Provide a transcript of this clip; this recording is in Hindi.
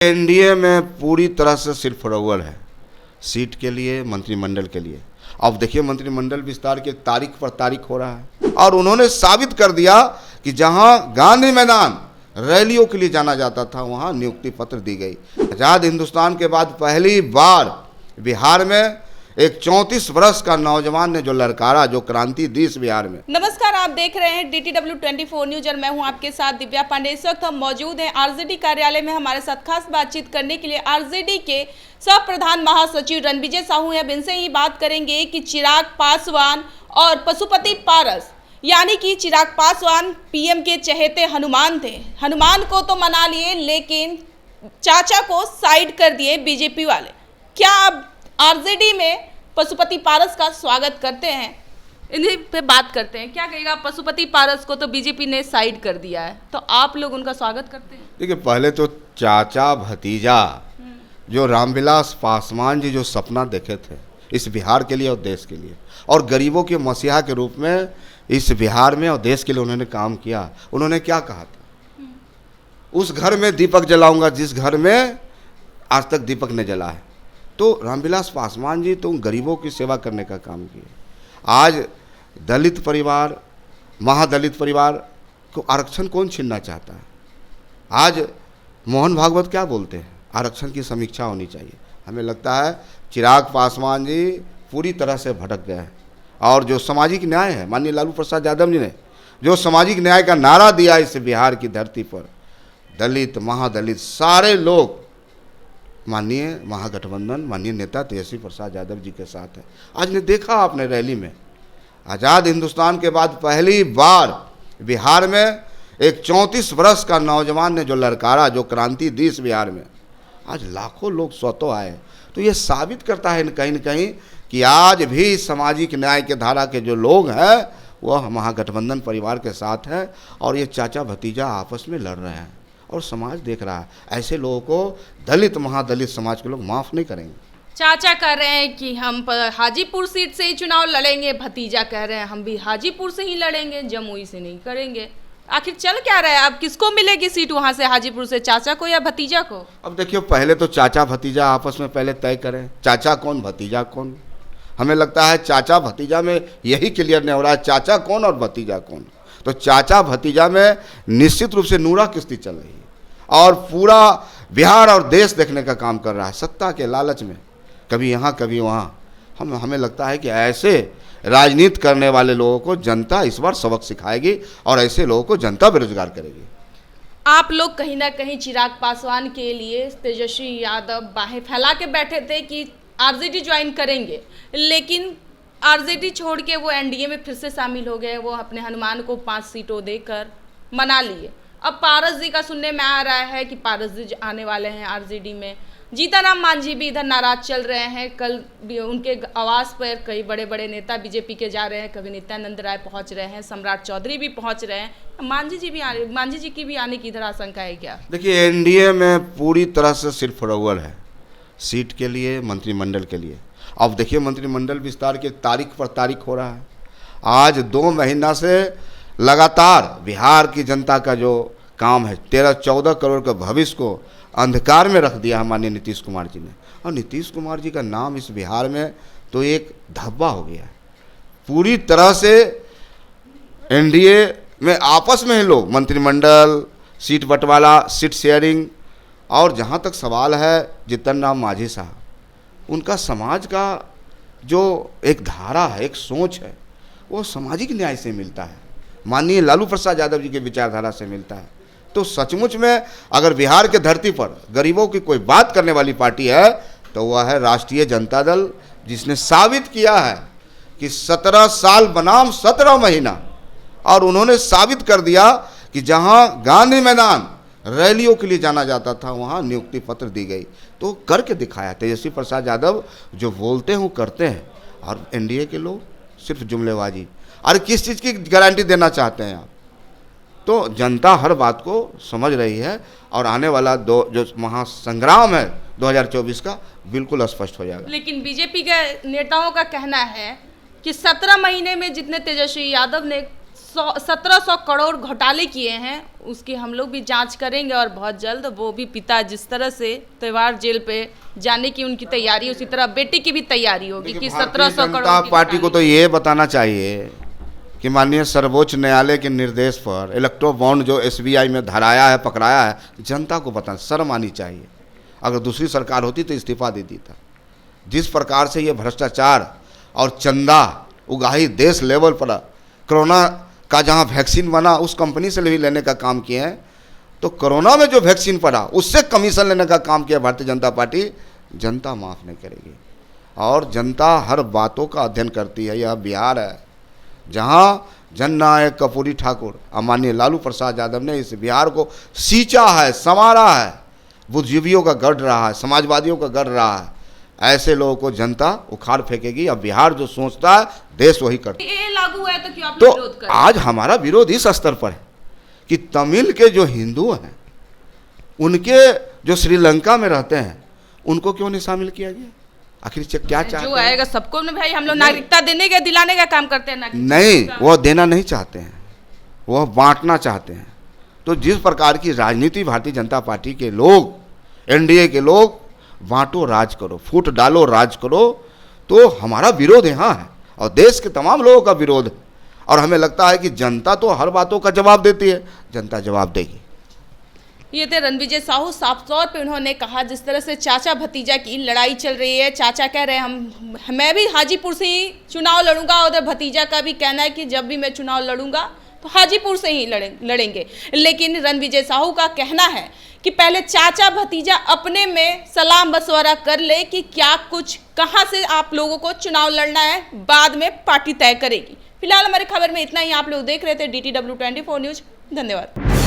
एनडीए में पूरी तरह से सिर्फ फरोवर है सीट के लिए, मंत्रिमंडल के लिए। अब देखिए मंत्रिमंडल विस्तार की तारीख पर तारीख हो रहा है और उन्होंने साबित कर दिया कि जहां गांधी मैदान रैलियों के लिए जाना जाता था वहां नियुक्ति पत्र दी गई। आज़ाद हिंदुस्तान के बाद पहली बार बिहार में एक 34 वर्ष का नौजवान ने जो ललकारा, जो क्रांति दी इस बिहार में। नमस्कार, आप देख रहे हैं DTW 24 न्यूज और मैं हूं आपके साथ दिव्या पांडे। इस वक्त हम मौजूद हैं आरजेडी कार्यालय में। हमारे साथ खास बातचीत करने के लिए आरजेडी के सह प्रधान महासचिव रणविजय साहू हैं। अब इनसे ही बात करेंगे कि चिराग पासवान और पशुपति पारस, यानी कि चिराग पासवान पीएम के चहेते हनुमान थे। हनुमान को तो मना लिए लेकिन चाचा को साइड कर दिए बीजेपी वाले। क्या आप आरजेडी में पशुपति पारस का स्वागत करते हैं? इन्हीं पे बात करते हैं। क्या कहेगा, पशुपति पारस को तो बीजेपी ने साइड कर दिया है, तो आप लोग उनका स्वागत करते हैं? देखिए, पहले तो चाचा भतीजा जो रामविलास पासवान जी जो सपना देखे थे इस बिहार के लिए और देश के लिए, और गरीबों के मसीहा के रूप में इस बिहार में और देश के लिए उन्होंने काम किया। उन्होंने क्या कहा था, उस घर में दीपक जलाऊंगा जिस घर में आज तक दीपक न जला है। तो रामविलास पासवान जी तो गरीबों की सेवा करने का काम किए। आज दलित परिवार, महादलित परिवार को आरक्षण कौन छीनना चाहता है? आज मोहन भागवत क्या बोलते हैं, आरक्षण की समीक्षा होनी चाहिए। हमें लगता है चिराग पासवान जी पूरी तरह से भटक गए हैं। और जो सामाजिक न्याय है, माननीय लालू प्रसाद यादव जी ने जो सामाजिक न्याय का नारा दिया इस बिहार की धरती पर, दलित महादलित सारे लोग माननीय महागठबंधन, माननीय नेता तेजस्वी प्रसाद यादव जी के साथ है। आज ने देखा आपने रैली में, आज़ाद हिंदुस्तान के बाद पहली बार बिहार में एक 34 वर्ष का नौजवान ने जो ललकारा, जो क्रांति दी इस बिहार में, आज लाखों लोग स्वतः आए। तो ये साबित करता है कहीं न कहीं कि आज भी सामाजिक न्याय के धारा के जो लोग हैं वह महागठबंधन परिवार के साथ है और ये चाचा भतीजा आपस में लड़ रहे हैं और समाज देख रहा है। ऐसे लोगों को दलित महादलित समाज के लोग माफ़ नहीं करेंगे। चाचा कह रहे हैं कि हम हाजीपुर सीट से ही चुनाव लड़ेंगे, भतीजा कह रहे हैं हम भी हाजीपुर से ही लड़ेंगे, जमुई से नहीं करेंगे। आखिर चल क्या रहा है? अब किसको मिलेगी सीट वहां से, हाजीपुर से, चाचा को या भतीजा को? अब देखिए, पहले तो चाचा भतीजा आपस में पहले तय करें, चाचा कौन भतीजा कौन। हमें लगता है चाचा भतीजा में यही क्लियर नहीं हो रहा है, चाचा कौन और भतीजा कौन। तो चाचा भतीजा में निश्चित रूप से नूरा किस्ती चल रही है और पूरा बिहार और देश देखने का काम कर रहा है, सत्ता के लालच में, कभी यहाँ कभी वहाँ। हमें लगता है कि ऐसे राजनीति करने वाले लोगों को जनता इस बार सबक सिखाएगी और ऐसे लोगों को जनता बेरोजगार करेगी। आप लोग कहीं ना कहीं चिराग पासवान के लिए तेजस्वी यादव बाहें फैला के बैठे थे कि आरजेडी ज्वाइन करेंगे, लेकिन आरजेडी छोड़ के वो एनडीए में फिर से शामिल हो गए। वो अपने हनुमान को 5 सीटों देकर मना लिए। अब पारस जी का सुनने में आ रहा है कि पारस जी आने वाले हैं आरजेडी में। जीतनराम मांझी भी इधर नाराज चल रहे हैं। कल भी उनके आवास पर कई बड़े बड़े नेता बीजेपी के जा रहे हैं, कभी नित्यानंद राय पहुंच रहे हैं, सम्राट चौधरी भी पहुंच रहे हैं। मांझी जी की भी आने की इधर आशंका है क्या? देखिए, एनडीए में पूरी तरह से सिर्फ फरोवर है सीट के लिए, मंत्रिमंडल के लिए। अब देखिए मंत्रिमंडल विस्तार की तारीख पर तारीख हो रहा है। आज 2 महीना से लगातार बिहार की जनता का जो काम है, 13-14 करोड़ का भविष्य को अंधकार में रख दिया है माननीय नीतीश कुमार जी ने। और नीतीश कुमार जी का नाम इस बिहार में तो एक धब्बा हो गया है। पूरी तरह से एनडीए में आपस में ही लोग मंत्रिमंडल, सीट बंटवारा, सीट शेयरिंग, और जहाँ तक सवाल है जीतनराम मांझी साहब, उनका समाज का जो एक धारा है, एक सोच है, वो सामाजिक न्याय से मिलता है, माननीय लालू प्रसाद यादव जी के विचारधारा से मिलता है। तो सचमुच में अगर बिहार के धरती पर गरीबों की कोई बात करने वाली पार्टी है तो वह है राष्ट्रीय जनता दल, जिसने साबित किया है कि 17 साल बनाम 17 महीना, और उन्होंने साबित कर दिया कि जहां गांधी मैदान रैलियों के लिए जाना जाता था वहां नियुक्ति पत्र दी गई। तो करके दिखाया तेजस्वी प्रसाद यादव, जो बोलते हैं वो करते हैं। और एनडीए के लोग सिर्फ जुमलेबाजी। अरे किस चीज़ की गारंटी देना चाहते हैं आप? तो जनता हर बात को समझ रही है और आने वाला जो महासंग्राम है 2024 का, बिल्कुल स्पष्ट हो जाएगा। लेकिन बीजेपी के नेताओं का कहना है कि 17 महीने में जितने तेजस्वी यादव ने 1700 करोड़ घोटाले किए हैं, उसकी हम लोग भी जांच करेंगे और बहुत जल्द। वो भी पिता जिस तरह से त्योहार जेल पे जाने की उनकी तैयारी, उसी तरह बेटी की भी तैयारी होगी कि 1700 करोड़ की पार्टी को तो ये बताना चाहिए कि माननीय सर्वोच्च न्यायालय के निर्देश पर इलेक्ट्रो बॉन्ड जो SBI में धराया है, पकड़ाया है, जनता को बताना, शर्म आनी चाहिए। अगर दूसरी सरकार होती तो इस्तीफा दे देता। जिस प्रकार से ये भ्रष्टाचार और चंदा उगाही देश लेवल पर, कोरोना का जहाँ वैक्सीन बना उस कंपनी से भी लेने का काम किए हैं, तो कोरोना में जो वैक्सीन पड़ा उससे कमीशन लेने का काम किया भारतीय जनता पार्टी। जनता माफ़ नहीं करेगी और जनता हर बातों का अध्ययन करती है। यह बिहार है जहाँ जननायक कर्पूरी ठाकुर और माननीय लालू प्रसाद यादव ने इस बिहार को सींचा है, संवारा है, बुद्धिजीवियों का गढ़ रहा है, समाजवादियों का गढ़ रहा है। ऐसे लोगों को जनता उखाड़ फेंकेगी। अब बिहार जो सोचता है देश वही करता है। ये लागू है तो क्यों आप लोग विरोध कर रहे हैं? आज हमारा विरोध इस स्तर पर है कि तमिल के जो हिंदू हैं, उनके जो श्रीलंका में रहते हैं, उनको क्यों नहीं शामिल किया गया? आखिर क्या चाहते जो हैं? आएगा सबको ना भाई, हम लोग नागरिकता देने का, दिलाने का काम करते हैं। नहीं, वो देना नहीं चाहते हैं, वह बांटना चाहते हैं। तो जिस प्रकार की राजनीति भारतीय जनता पार्टी के लोग, NDA के लोग, बांटो राज करो, फूट डालो राज करो, तो हमारा विरोध यहाँ है और देश के तमाम लोगों का विरोध है। और हमें लगता है कि जनता तो हर बातों का जवाब देती है, जनता जवाब देगी। ये थे रणविजय साहू। साफ तौर पे उन्होंने कहा जिस तरह से चाचा भतीजा की लड़ाई चल रही है, चाचा कह रहे हैं मैं भी हाजीपुर से ही चुनाव लड़ूंगा, उधर भतीजा का भी कहना है कि जब भी मैं चुनाव लड़ूंगा तो हाजीपुर से ही लड़ेंगे। लेकिन रणविजय साहू का कहना है कि पहले चाचा भतीजा अपने में सलाह मशवरा कर ले कि क्या कुछ कहां से आप लोगों को चुनाव लड़ना है, बाद में पार्टी तय करेगी। फिलहाल हमारे खबर में इतना ही। आप लोग देख रहे थे DTW 24 न्यूज। धन्यवाद।